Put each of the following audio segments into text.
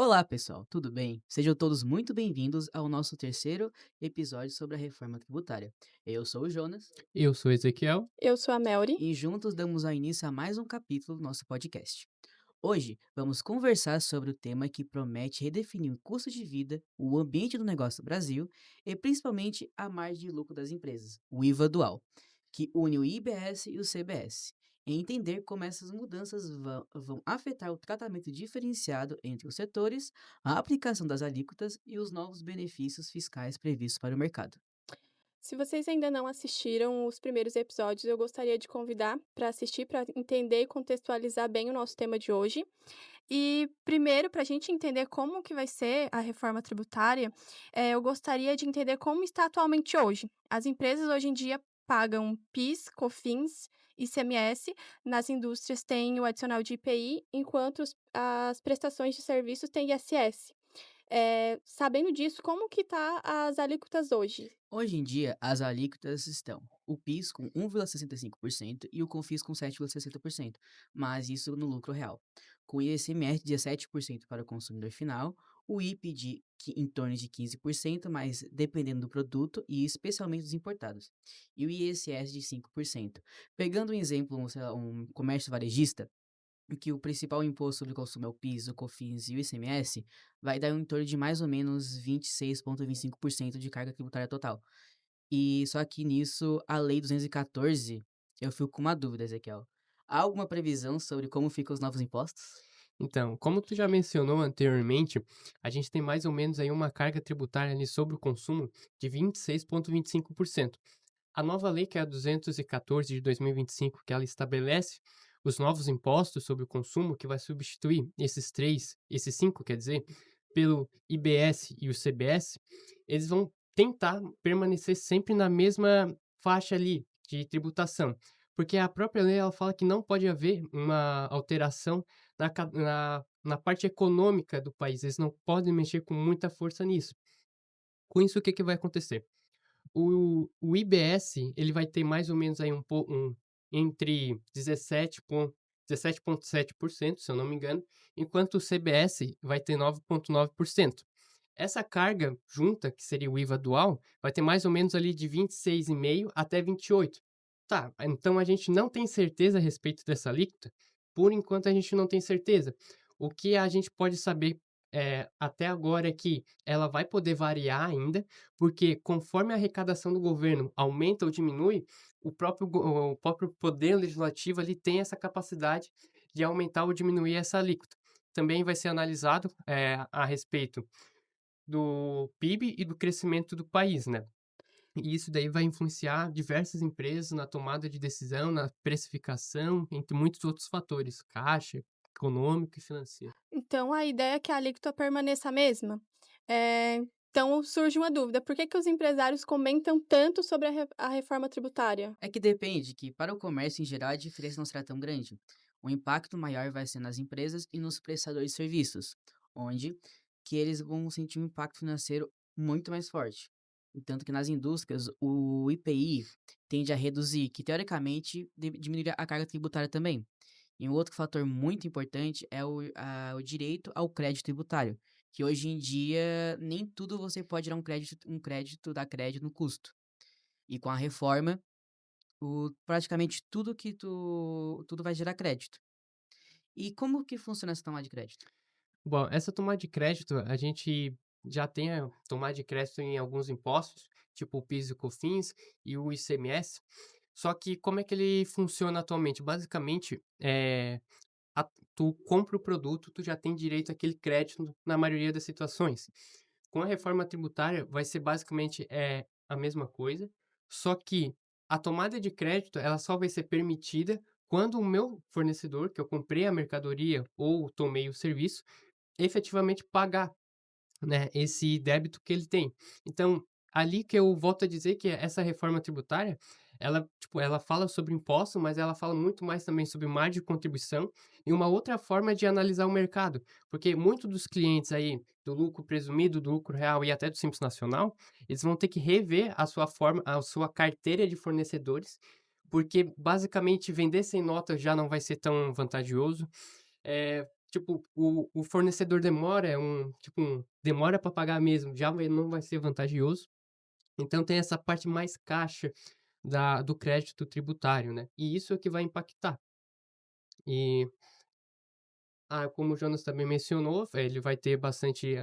Olá, pessoal, tudo bem? Sejam todos muito bem-vindos ao nosso terceiro episódio sobre a reforma tributária. Eu sou o Jonas Eu sou Ezequiel. Eu sou a Melry. e juntos damos início a mais um capítulo do nosso podcast. Hoje vamos conversar sobre o tema que promete redefinir o custo de vida, o ambiente do negócio no Brasil e principalmente a margem de lucro das empresas, o IVA dual, que une o IBS e o CBS. E entender como essas mudanças vão afetar o tratamento diferenciado entre os setores, a aplicação das alíquotas e os novos benefícios fiscais previstos para o mercado. Se vocês ainda não assistiram os primeiros episódios, eu gostaria de convidar para assistir, para entender e contextualizar bem o nosso tema de hoje. E primeiro, para a gente entender como que vai ser a reforma tributária, eu gostaria de entender como está atualmente hoje. As empresas hoje em dia pagam PIS, COFINS, ICMS, nas indústrias tem o adicional de IPI, enquanto as prestações de serviços têm ISS. Sabendo disso, como que tá as alíquotas hoje? Hoje em dia, as alíquotas estão o PIS com 1,65% e o COFINS com 7,60%, mas isso no lucro real. Com o ICMS de 17% para o consumidor final, o IP em torno de 15%, mas dependendo do produto e especialmente dos importados, e o ISS de 5%. Pegando um exemplo, sei lá, um comércio varejista, em que o principal imposto sobre o consumo é o PIS, o COFINS e o ICMS, vai dar em torno de mais ou menos 26,25% de carga tributária total. E só que nisso, a Lei 214, eu fico com uma dúvida, Ezequiel. Há alguma previsão sobre como ficam os novos impostos? Então, como tu já mencionou anteriormente, a gente tem mais ou menos aí uma carga tributária ali sobre o consumo de 26,25%. A nova lei, que é a 214 de 2025, que ela estabelece os novos impostos sobre o consumo, que vai substituir esses cinco, quer dizer, pelo IBS e o CBS, eles vão tentar permanecer sempre na mesma faixa ali de tributação, porque a própria lei ela fala que não pode haver uma alteração na parte econômica do país, eles não podem mexer com muita força nisso. Com isso, o que que vai acontecer? O IBS, ele vai ter mais ou menos aí entre 17,7%, se eu não me engano, enquanto o CBS vai ter 9,9%. Essa carga junta, que seria o IVA dual, vai ter mais ou menos ali de 26,5 até 28. Tá, então a gente não tem certeza a respeito dessa alíquota, por enquanto a gente não tem certeza. O que a gente pode saber, até agora é que ela vai poder variar ainda, porque conforme a arrecadação do governo aumenta ou diminui, o próprio poder legislativo ele tem essa capacidade de aumentar ou diminuir essa alíquota. Também vai ser analisado, a respeito do PIB e do crescimento do país, né. E isso daí vai influenciar diversas empresas na tomada de decisão, na precificação, entre muitos outros fatores, caixa, econômico e financeiro. Então a ideia é que a alíquota permaneça a mesma? Então surge uma dúvida, por que que os empresários comentam tanto sobre a reforma tributária? É que depende que, para o comércio em geral, a diferença não será tão grande. O impacto maior vai ser nas empresas e nos prestadores de serviços, onde que eles vão sentir um impacto financeiro muito mais forte. E tanto que nas indústrias, o IPI tende a reduzir, que teoricamente diminuiria a carga tributária também. E um outro fator muito importante é o direito ao crédito tributário, que hoje em dia nem tudo você pode dar dar crédito no custo. E com a reforma, praticamente tudo vai gerar crédito. E como que funciona essa tomada de crédito? Bom, essa tomada de crédito, a gente já tem a tomada de crédito em alguns impostos, tipo o PIS e o COFINS e o ICMS. Só que como é que ele funciona atualmente? Basicamente, tu compra o produto, tu já tem direito àquele crédito na maioria das situações. Com a reforma tributária, vai ser basicamente a mesma coisa, só que a tomada de crédito ela só vai ser permitida quando o meu fornecedor, que eu comprei a mercadoria ou tomei o serviço, efetivamente pagar, né, esse débito que ele tem. Então, ali que eu volto a dizer que essa reforma tributária, ela, tipo, ela fala sobre imposto, mas ela fala muito mais também sobre margem de contribuição e uma outra forma de analisar o mercado, porque muitos dos clientes aí do lucro presumido, do lucro real e até do Simples Nacional, eles vão ter que rever a sua carteira de fornecedores, porque basicamente vender sem nota já não vai ser tão vantajoso. tipo, o fornecedor demora, demora para pagar mesmo, já não vai ser vantajoso. Então tem essa parte mais caixa do crédito tributário, né, e isso é que vai impactar. E, como o Jonas também mencionou, ele vai ter bastante,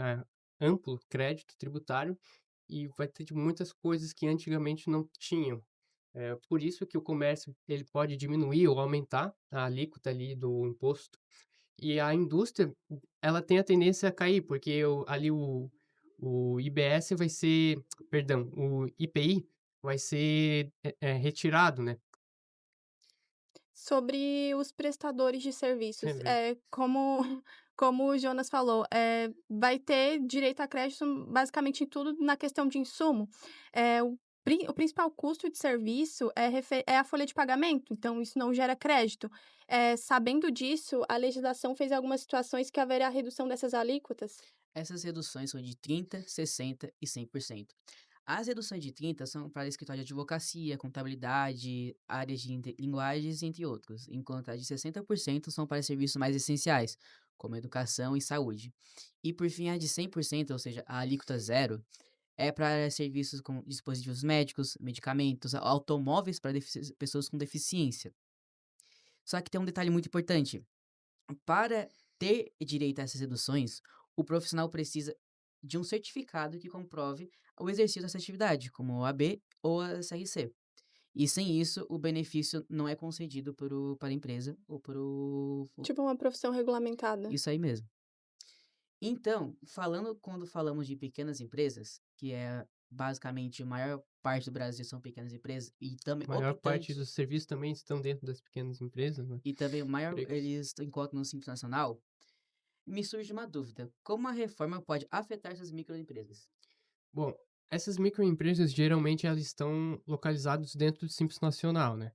amplo crédito tributário e vai ter de muitas coisas que antigamente não tinham. Por isso que o comércio ele pode diminuir ou aumentar a alíquota ali do imposto. E a indústria, ela tem a tendência a cair, porque o IBS vai ser perdão, o IPI vai ser, retirado, né. Sobre os prestadores de Você serviços, vê. como como o Jonas falou, vai ter direito a crédito basicamente em tudo na questão de insumo. O principal custo de serviço é a folha de pagamento, então isso não gera crédito. Sabendo disso, a legislação fez algumas situações que haverá redução dessas alíquotas. Essas reduções são de 30, 60 e 100%. As reduções de 30 são para escritório de advocacia, contabilidade, áreas de linguagens, entre outros, enquanto as de 60% são para serviços mais essenciais, como educação e saúde. E por fim, a de 100%, ou seja, a alíquota zero, é para serviços com dispositivos médicos, medicamentos, automóveis para pessoas com deficiência. Só que tem um detalhe muito importante. Para ter direito a essas reduções, o profissional precisa de um certificado que comprove o exercício dessa atividade, como o AB ou a CRC. E sem isso, o benefício não é concedido para a empresa ou para o. Tipo uma profissão regulamentada. Isso aí mesmo. Então, quando falamos de pequenas empresas, que é basicamente a maior parte do Brasil são pequenas empresas, e também A maior parte optantes, dos serviços também estão dentro das pequenas empresas, né, e também o maior, empregos. eles encontram no Simples Nacional. Me surge uma dúvida: como a reforma pode afetar essas microempresas? Bom, essas microempresas geralmente elas estão localizadas dentro do Simples Nacional, né.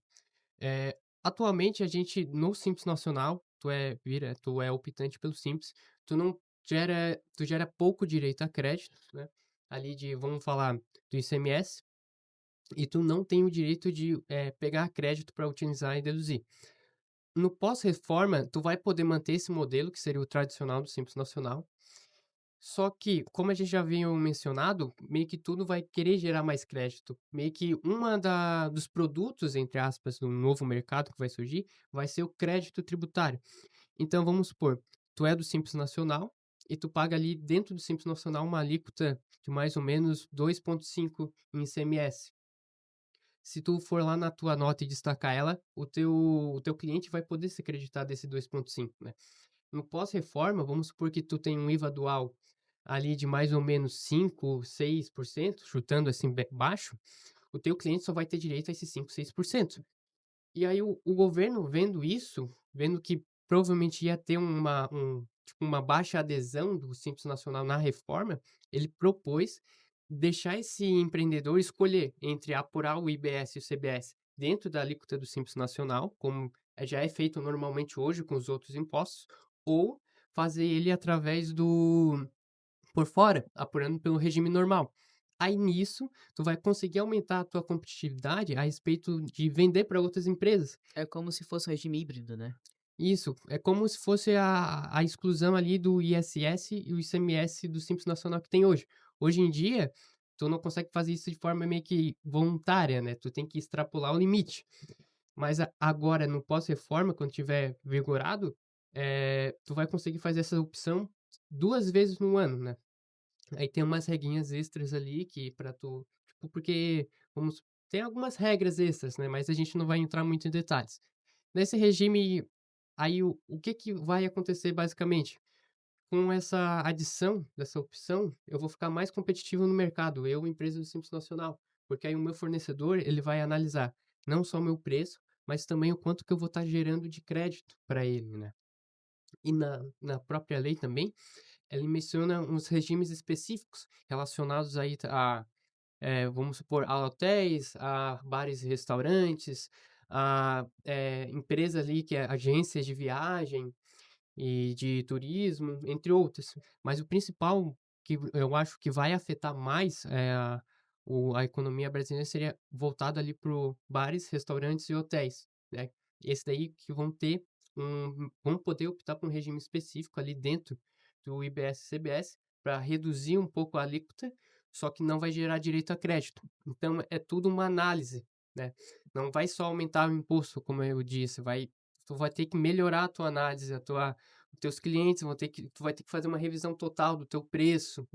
Atualmente a gente no Simples Nacional, tu é optante pelo Simples, tu gera pouco direito a crédito, né, ali de vamos falar do ICMS, e tu não tem o direito de, pegar crédito para utilizar e deduzir. No pós-reforma, tu vai poder manter esse modelo, que seria o tradicional do Simples Nacional, só que, como a gente já havia mencionado, meio que tudo vai querer gerar mais crédito. Meio que uma dos produtos, entre aspas, do novo mercado que vai surgir, vai ser o crédito tributário. Então, vamos supor, tu é do Simples Nacional e tu paga ali dentro do Simples Nacional uma alíquota de mais ou menos 2,5 em ICMS. Se tu for lá na tua nota e destacar ela, o teu cliente vai poder se acreditar desse 2,5, né? No pós-reforma, vamos supor que tu tem um IVA dual ali de mais ou menos 5, 6%, chutando assim baixo, o teu cliente só vai ter direito a esses 5, 6%. E aí o governo vendo isso, vendo que provavelmente ia ter uma baixa adesão do Simples Nacional na reforma, ele propôs deixar esse empreendedor escolher entre apurar o IBS e o CBS dentro da alíquota do Simples Nacional, como já é feito normalmente hoje com os outros impostos, ou fazer ele através do por fora, apurando pelo regime normal. Aí nisso, tu vai conseguir aumentar a tua competitividade a respeito de vender para outras empresas. É como se fosse um regime híbrido, né? Isso, é como se fosse a exclusão ali do ISS e o ICMS do Simples Nacional que tem hoje. Hoje em dia, tu não consegue fazer isso de forma meio que voluntária, né, tu tem que extrapolar o limite. Mas agora no pós-reforma, quando tiver vigorado, tu vai conseguir fazer essa opção 2 vezes no ano, né. Aí tem umas regrinhas extras ali que pra tu tipo, porque vamos tem algumas regras extras, né, mas a gente não vai entrar muito em detalhes. Nesse regime, aí o que que vai acontecer basicamente? Com essa adição dessa opção, eu vou ficar mais competitivo no mercado, eu, empresa do Simples Nacional, porque aí o meu fornecedor, ele vai analisar não só o meu preço, mas também o quanto que eu vou estar gerando de crédito para ele, né. E na própria lei também, ele menciona uns regimes específicos relacionados aí vamos supor, a hotéis, a bares e restaurantes, a, empresa ali que é agências de viagem e de turismo, entre outras. Mas o principal que eu acho que vai afetar mais, a economia brasileira seria voltado ali para bares, restaurantes e hotéis, né. Esse daí que vão ter vamos poder optar por um regime específico ali dentro do IBS-CBS para reduzir um pouco a alíquota, só que não vai gerar direito a crédito. Então é tudo uma análise, né. Não vai só aumentar o imposto, como eu disse, tu vai ter que melhorar a tua análise, os teus clientes vão ter que tu vai ter que fazer uma revisão total do teu preço,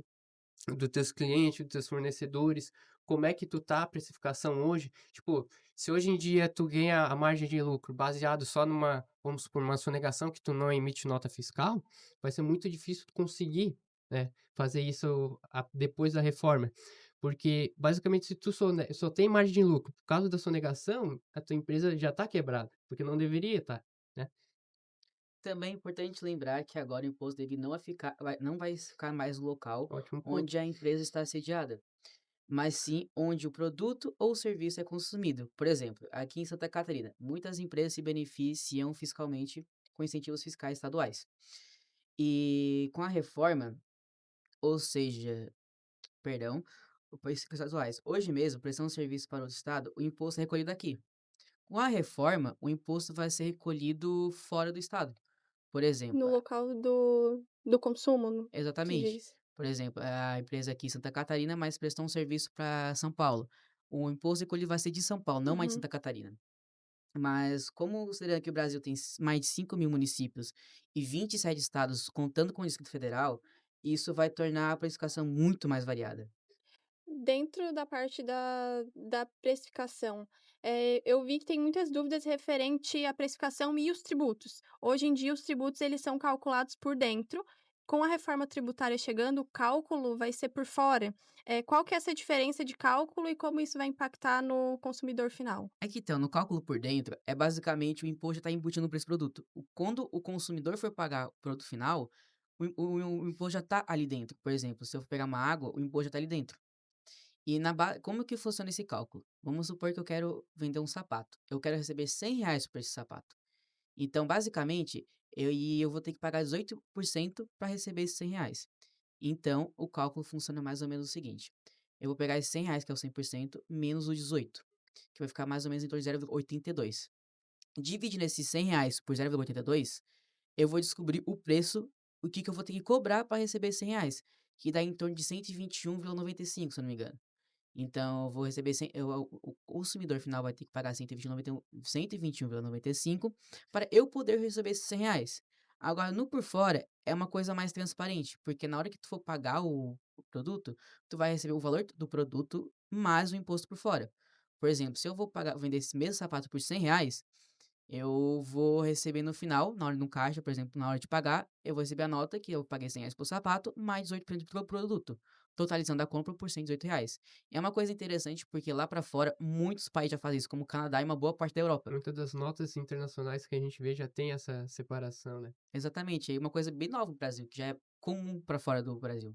dos teus clientes, dos teus fornecedores, como é que tu tá a precificação hoje. Tipo, se hoje em dia tu ganha a margem de lucro baseado só numa, vamos supor, uma sonegação que tu não emite nota fiscal, vai ser muito difícil tu conseguir, né, fazer isso depois da reforma. Porque, basicamente, se tu só tem margem de lucro por causa da sonegação, a tua empresa já tá quebrada, porque não deveria estar, né? Também é importante lembrar que agora o imposto dele não vai ficar mais no local Ótimo ponto. onde a empresa está sediada, mas sim onde o produto ou serviço é consumido. Por exemplo, aqui em Santa Catarina, muitas empresas se beneficiam fiscalmente com incentivos fiscais estaduais. E com a reforma, ou seja, perdão, os estaduais, hoje mesmo, prestando serviço para o estado, o imposto é recolhido aqui. Com a reforma, o imposto vai ser recolhido fora do estado. Por exemplo, No local do consumo, tu exatamente. diz? Por exemplo, a empresa aqui em Santa Catarina, mas prestou um serviço para São Paulo. O imposto recolhido vai ser de São Paulo, não mais de Uhum. Santa Catarina. Mas como considerando que o Brasil tem mais de 5.000 municípios e 27 estados, contando com o Distrito Federal, isso vai tornar a precificação muito mais variada. Dentro da parte da precificação, eu vi que tem muitas dúvidas referente à precificação e os tributos. Hoje em dia, os tributos eles são calculados por dentro. Com a reforma tributária chegando, o cálculo vai ser por fora. Qual que é essa diferença de cálculo e como isso vai impactar no consumidor final? É que então, no cálculo por dentro, é basicamente o imposto já está embutido para esse produto. Quando o consumidor for pagar o produto final, o imposto já está ali dentro. Por exemplo, se eu for pegar uma água, o imposto já está ali dentro. E como que funciona esse cálculo? Vamos supor que eu quero vender um sapato. Eu quero receber R$ 100 por esse sapato. Então, basicamente, eu vou ter que pagar 18% para receber esses R$ 100. Então, o cálculo funciona mais ou menos o seguinte. Eu vou pegar esses R$ 100, que é o 100%, menos os 18, que vai ficar mais ou menos em torno de 0,82. Dividindo esses R$ 100 por 0,82, eu vou descobrir o preço, o que eu vou ter que cobrar para receber esses R$ 100, que dá em torno de 121,95, se eu não me engano. Então, eu vou receber o consumidor final vai ter que pagar 121,95 para eu poder receber esses R$ 100. Agora, no por fora, é uma coisa mais transparente, porque na hora que tu for pagar o produto, tu vai receber o valor do produto mais o imposto por fora. Por exemplo, se eu vou vender esse mesmo sapato por R$ 100, eu vou receber no final, na hora no caixa, por exemplo, na hora de pagar, eu vou receber a nota que eu paguei R$ 100 por sapato, mais 18% pelo produto, totalizando a compra por R$ 118. E é uma coisa interessante porque lá pra fora, muitos países já fazem isso, como o Canadá e uma boa parte da Europa. Muitas das notas internacionais que a gente vê já tem essa separação, né? Exatamente, é uma coisa bem nova no Brasil, que já é comum pra fora do Brasil.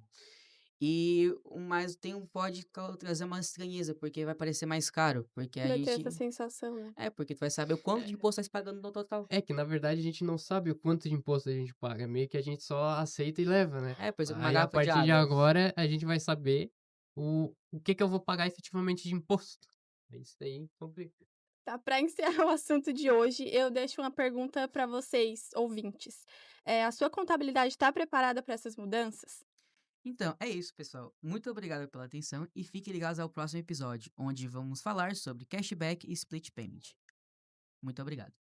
Mas pode trazer uma estranheza, porque vai parecer mais caro, porque a Vai ter essa gente... sensação, né? Porque tu vai saber o quanto de imposto tá se pagando no total. É que na verdade a gente não sabe o quanto de imposto a gente paga, meio que a gente só aceita e leva, né. Por exemplo, uma Aí a garrafa de partir de água. agora a gente vai saber o que que eu vou pagar efetivamente de imposto. É isso daí complica. Tá, para encerrar o assunto de hoje, eu deixo uma pergunta para vocês, ouvintes. A sua contabilidade está preparada para essas mudanças? Então, é isso, pessoal. Muito obrigado pela atenção e fiquem ligados ao próximo episódio, onde vamos falar sobre cashback e split payment. Muito obrigado.